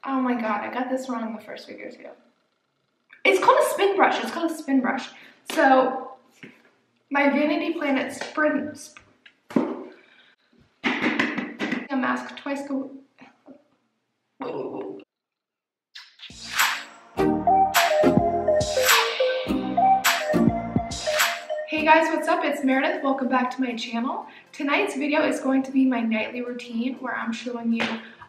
Oh my god, I got this wrong in the first video too. It's called a spin brush. It's called a spin brush. So my Vanity Planet Sprint a mask twice go. Whoa. Hey guys, what's up? It's Meredith. Welcome back to my channel. Tonight's video is going to be my nightly routine where I'm showing you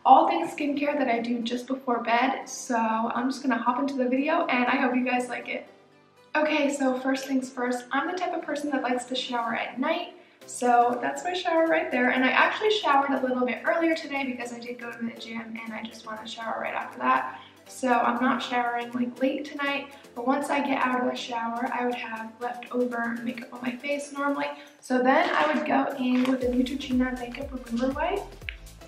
all things skincare that I do just before bed. So I'm just gonna hop into the video and I hope you guys like it. Okay, so first things first, I'm the type of person that likes to shower at night. So that's my shower right there. And I actually showered a little bit earlier today because I did go to the gym and I just want to shower right after that. So I'm not showering like late tonight, but once I get out of the shower, I would have leftover makeup on my face normally. So then I would go in with a Neutrogena makeup remover wipe.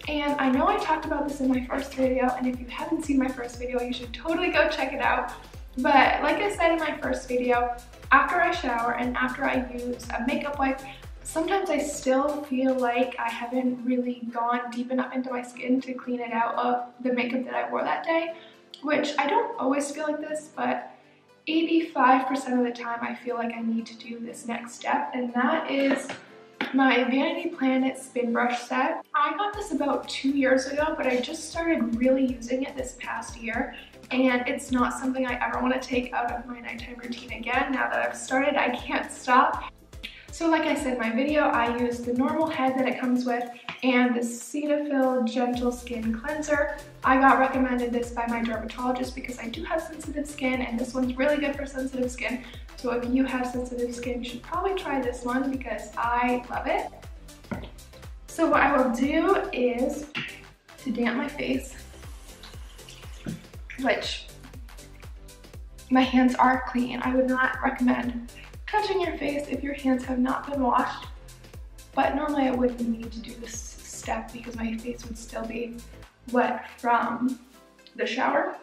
And I know I talked about this in my first video, and if you haven't seen my first video, you should totally go check it out. But like I said in my first video, after I shower and after I use a makeup wipe, sometimes I still feel like I haven't really gone deep enough into my skin to clean it out of the makeup that I wore that day, which I don't always feel like this, but 85% of the time I feel like I need to do this next step, and that is my Vanity Planet spin brush set. I got this about 2 years ago, but I just started really using it this past year, and it's not something I ever want to take out of my nighttime routine again. Now that I've started, I can't stop. So like I said in my video, I use the normal head that it comes with and the Cetaphil Gentle Skin Cleanser. I got recommended this by my dermatologist because I do have sensitive skin, and this one's really good for sensitive skin. So if you have sensitive skin, you should probably try this one because I love it. So what I will do is, to damp my face, which my hands are clean, I would not recommend touching your face if your hands have not been washed, but normally I wouldn't need to do this step because my face would still be wet from the shower.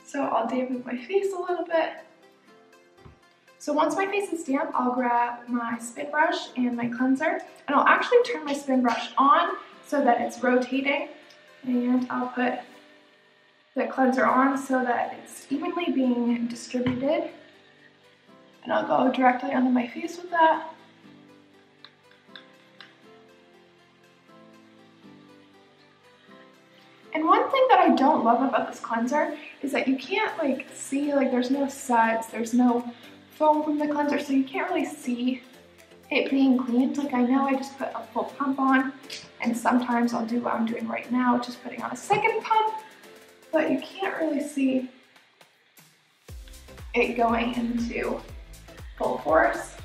So I'll dampen my face a little bit. So once my face is damp, I'll grab my spin brush and my cleanser, and I'll actually turn my spin brush on so that it's rotating, and I'll put the cleanser on so that it's evenly being distributed. And I'll go directly onto my face with that. And one thing that I don't love about this cleanser is that you can't like see, like there's no suds, there's no foam from the cleanser, so you can't really see it being cleaned. Like I know I just put a full pump on, and sometimes I'll do what I'm doing right now, just putting on a second pump, but you can't really see it going into full force.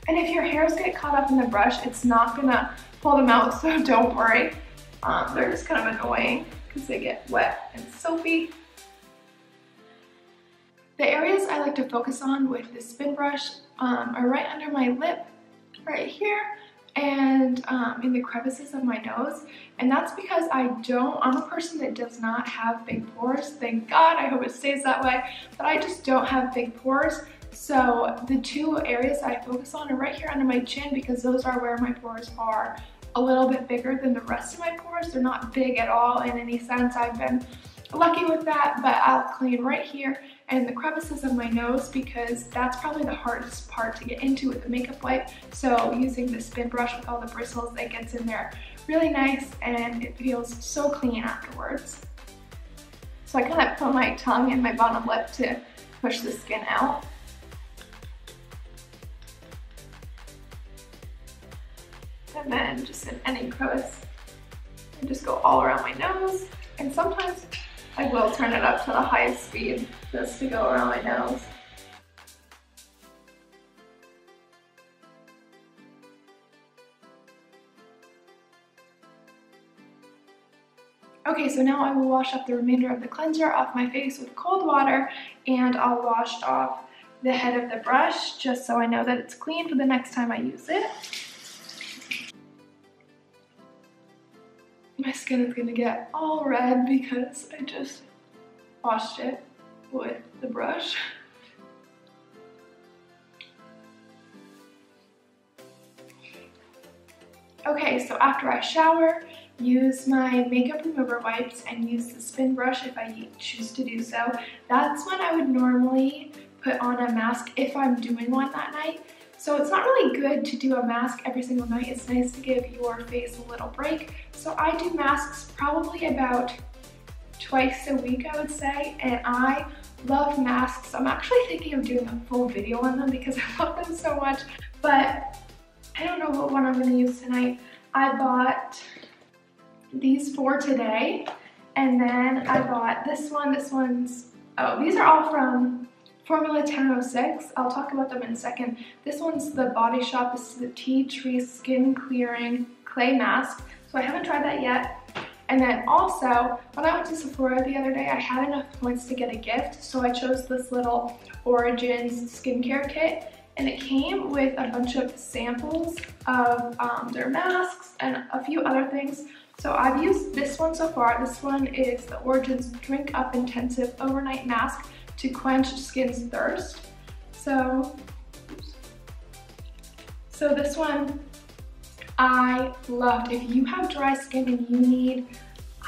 And if your hairs get caught up in the brush, it's not gonna pull them out, so don't worry. They're just kind of annoying because they get wet and soapy. The areas I like to focus on with the spin brush are right under my lip, right here, and in the crevices of my nose. And that's because I'm a person that does not have big pores. Thank God, I hope it stays that way, but I just don't have big pores. So the two areas I focus on are right here under my chin because those are where my pores are a little bit bigger than the rest of my pores. They're not big at all in any sense. I've been lucky with that, but I'll clean right here and the crevices of my nose because that's probably the hardest part to get into with a makeup wipe. So using the spin brush with all the bristles, that gets in there really nice and it feels so clean afterwards. So I kind of put my tongue and my bottom lip to push the skin out. And then just in any crevice, and just go all around my nose. And sometimes I will turn it up to the highest speed just to go around my nose. Okay, so now I will wash up the remainder of the cleanser off my face with cold water, and I'll wash off the head of the brush just so I know that it's clean for the next time I use it. My skin is gonna get all red because I just washed it with the brush. Okay, so after I shower, use my makeup remover wipes and use the spin brush if I choose to do so. That's when I would normally put on a mask if I'm doing one that night. So it's not really good to do a mask every single night. It's nice to give your face a little break. So I do masks probably about twice a week, I would say, and I love masks. I'm actually thinking of doing a full video on them because I love them so much, but I don't know what one I'm going to use tonight. I bought these 4 today, and then I bought this one. Oh, these are all from Formula 1006. I'll talk about them in a second. This one's the Body Shop. This is the Tea Tree Skin Clearing Clay Mask. So I haven't tried that yet. And then also, when I went to Sephora the other day, I had enough points to get a gift. So I chose this little Origins skincare kit. And it came with a bunch of samples of their masks and a few other things. So I've used this one so far. This one is the Origins Drink Up Intensive Overnight Mask to quench skin's thirst. So this one I loved. If you have dry skin and you need,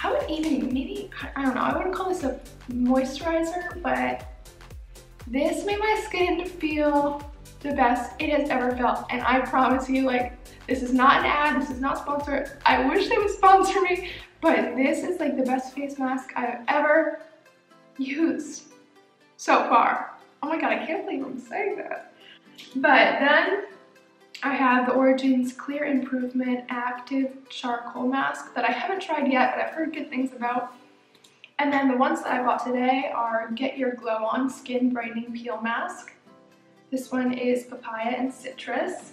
I would even maybe, I don't know, I wouldn't call this a moisturizer, but this made my skin feel the best it has ever felt. And I promise you, like, this is not an ad, this is not sponsored. I wish they would sponsor me, but this is like the best face mask I've ever used so far. Oh my God, I can't believe I'm saying that. But then I have the Origins Clear Improvement Active Charcoal Mask that I haven't tried yet, but I've heard good things about. And then the ones that I bought today are Get Your Glow On Skin Brightening Peel Mask. This one is papaya and citrus.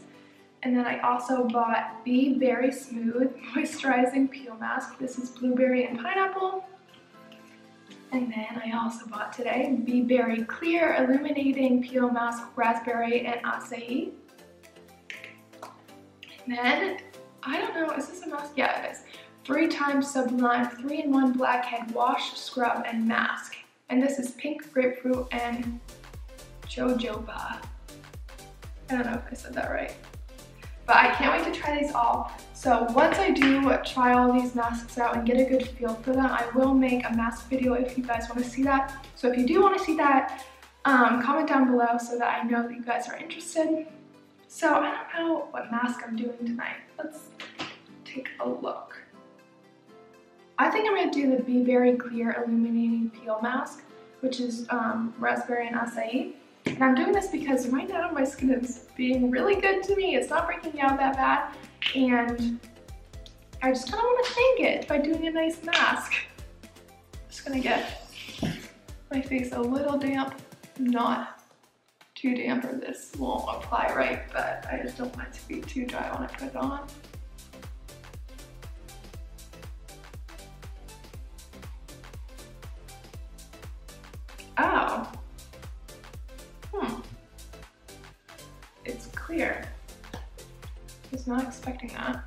And then I also bought Be Berry Smooth Moisturizing Peel Mask. This is blueberry and pineapple. And then I also bought today Be Berry Clear Illuminating Peel Mask, raspberry and acai. And then, I don't know, is this a mask? Yeah, it is. 3 times Sublime 3-in-1 Blackhead Wash, Scrub, and Mask. And this is pink grapefruit and jojoba. I don't know if I said that right. But I can't wait to try these all. So once I do try all these masks out and get a good feel for them, I will make a mask video if you guys want to see that. So if you do want to see that, comment down below so that I know that you guys are interested. So I don't know what mask I'm doing tonight. Let's take a look. I think I'm going to do the Be Berry Clear Illuminating Peel Mask, which is raspberry and acai. And I'm doing this because right now my skin is being really good to me. It's not breaking out that bad. And I just kind of want to thank it by doing a nice mask. Just going to get my face a little damp, not too damp or this won't apply right, but I just don't want it to be too dry when I put it on. Oh. It's clear. I was not expecting that.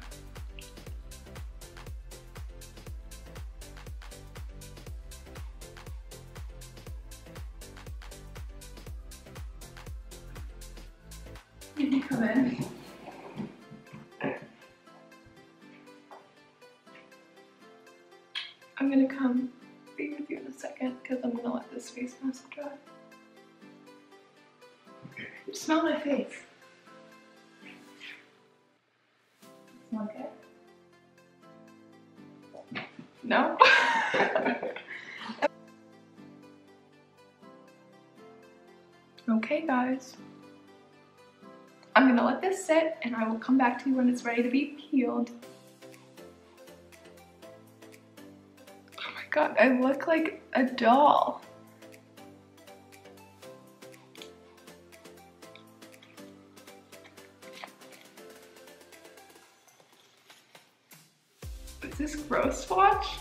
You can come in. I'm gonna come be with you in a second because I'm gonna let this face mask dry. Smell my face. Smell good? No? Okay guys. I'm gonna let this sit and I will come back to you when it's ready to be peeled. Oh my God, I look like a doll. Is this gross watch?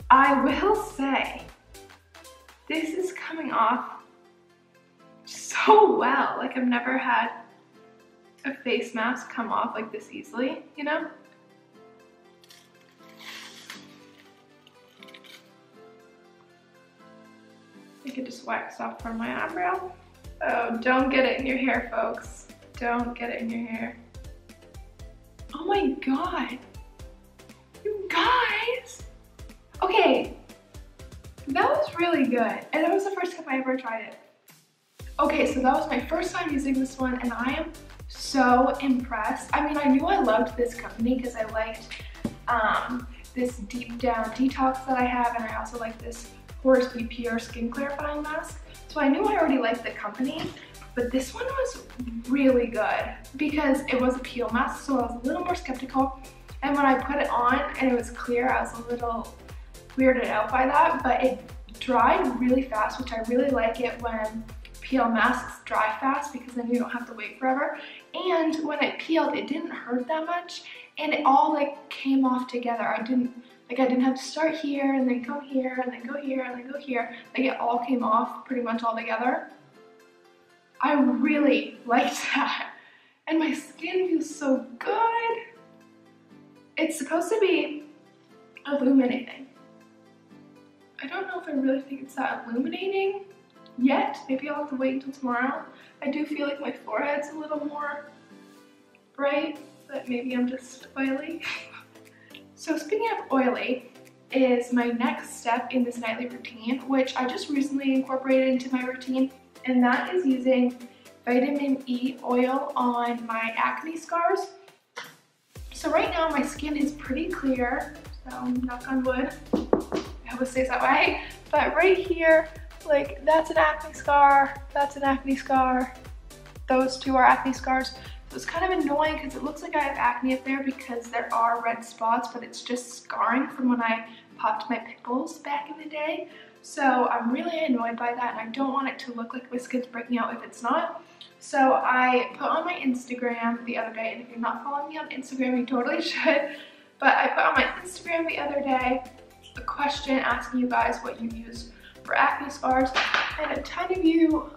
I will say, this is coming off so well. Like, I've never had a face mask come off like this easily, you know? I could just wax off from my eyebrow. Oh, don't get it in your hair, folks. Don't get it in your hair. Oh my God. You guys. Okay. That was really good. And that was the first time I ever tried it. Okay, so that was my first time using this one and I am so impressed. I mean, I knew I loved this company because I liked this Deep Down Detox that I have, and I also like this Horse Pure Skin Clarifying Mask. So I knew I already liked the company, but this one was really good because it was a peel mask, so I was a little more skeptical. And when I put it on and it was clear, I was a little weirded out by that, but it dried really fast, which I really like it when peel masks dry fast because then you don't have to wait forever. And when it peeled, it didn't hurt that much and it all like came off together. I didn't have to start here and then go here and then go here and then go here. Like it all came off pretty much all together. I really liked that. And my skin feels so good. It's supposed to be illuminating. I don't know if I really think it's that illuminating yet. Maybe I'll have to wait until tomorrow. I do feel like my forehead's a little more bright, but maybe I'm just oily. So speaking of oily, is my next step in this nightly routine, which I just recently incorporated into my routine, and that is using vitamin E oil on my acne scars. So right now my skin is pretty clear, so knock on wood, I hope it stays that way. But right here, like that's an acne scar, that's an acne scar, those two are acne scars. So it's kind of annoying because it looks like I have acne up there because there are red spots, but it's just scarring from when I popped my pimples back in the day. So I'm really annoyed by that and I don't want it to look like my skin's breaking out if it's not. So I put on my Instagram the other day, and if you're not following me on Instagram, you totally should, but I put on my Instagram the other day a question asking you guys what you use for acne scars, and a ton of you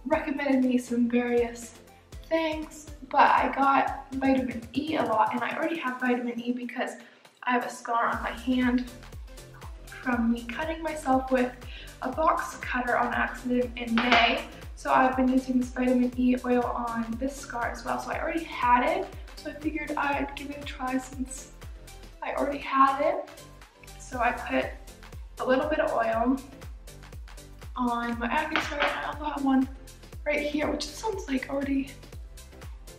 recommended me some various things, but I got vitamin E a lot, and I already have vitamin E because I have a scar on my hand from me cutting myself with a box cutter on accident in May. So I've been using this vitamin E oil on this scar as well. So I already had it, so I figured I'd give it a try since I already had it. So I put a little bit of oil on my acne scar, and I also have one right here, which this one's like already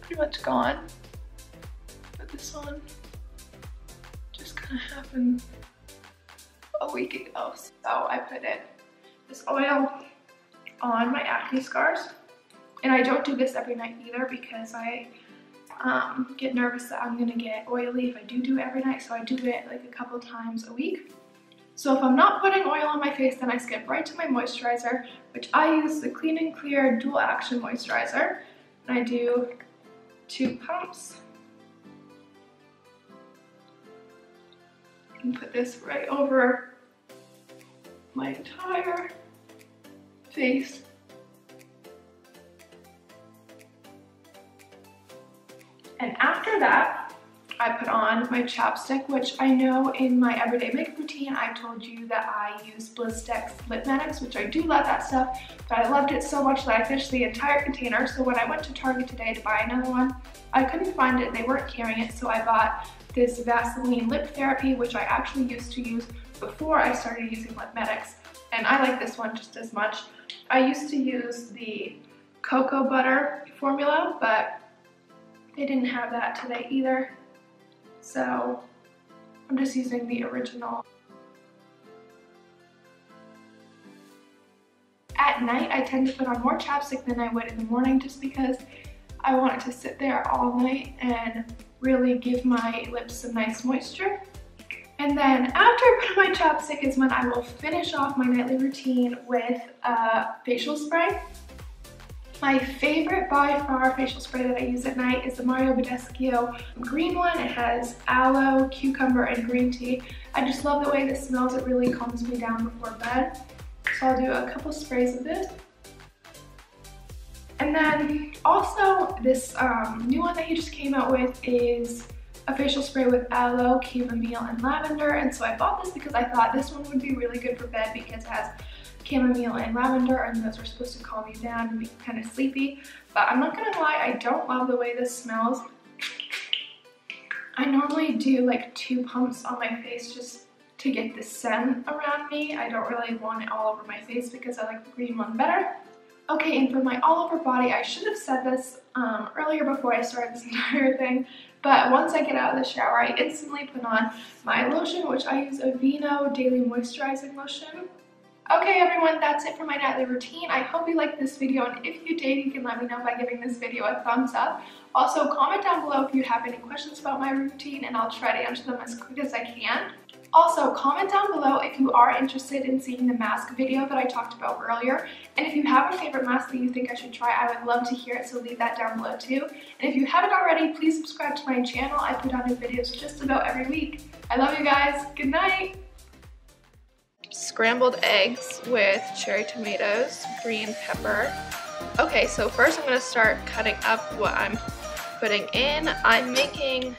pretty much gone. But this one just kind of happened a week ago. So I put this oil on my acne scars, and I don't do this every night either because I get nervous that I'm gonna get oily if I do it every night, so I do it like a couple times a week. So if I'm not putting oil on my face, then I skip right to my moisturizer, which I use the Clean and Clear Dual Action Moisturizer, and I do 2 pumps. And put this right over my entire face. And after that, I put on my chapstick, which I know in my everyday makeup routine, I told you that I use Blistex Lip Medics, which I do love that stuff, but I loved it so much that I finished the entire container. So when I went to Target today to buy another one, I couldn't find it, they weren't carrying it, so I bought this Vaseline Lip Therapy, which I actually used to use before I started using Lip Medics, and I like this one just as much. I used to use the cocoa butter formula, but they didn't have that today either. So I'm just using the original. At night, I tend to put on more chapstick than I would in the morning just because I want it to sit there all night and really give my lips some nice moisture. And then after I put on my chapstick is when I will finish off my nightly routine with a facial spray. My favorite by far facial spray that I use at night is the Mario Badescu green one. It has aloe, cucumber, and green tea. I just love the way this smells. It really calms me down before bed. So I'll do a couple sprays of this. And then also this new one that he just came out with is a facial spray with aloe, chamomile, and lavender. And so I bought this because I thought this one would be really good for bed because it has chamomile and lavender, and those are supposed to calm you down and make you kind of sleepy. But I'm not gonna lie, I don't love the way this smells. I normally do like 2 pumps on my face just to get the scent around me. I don't really want it all over my face because I like the green one better. Okay, and for my all over body, I should have said this earlier before I started this entire thing, but once I get out of the shower, I instantly put on my lotion, which I use Aveeno Daily Moisturizing Lotion. Okay everyone, that's it for my nightly routine. I hope you liked this video, and if you did, you can let me know by giving this video a thumbs up. Also, comment down below if you have any questions about my routine, and I'll try to answer them as quick as I can. Also, comment down below if you are interested in seeing the mask video that I talked about earlier. And if you have a favorite mask that you think I should try, I would love to hear it, so leave that down below too. And if you haven't already, please subscribe to my channel. I put out new videos just about every week. I love you guys. Good night. Scrambled eggs with cherry tomatoes, green pepper. Okay, so first I'm going to start cutting up what I'm putting in. I'm making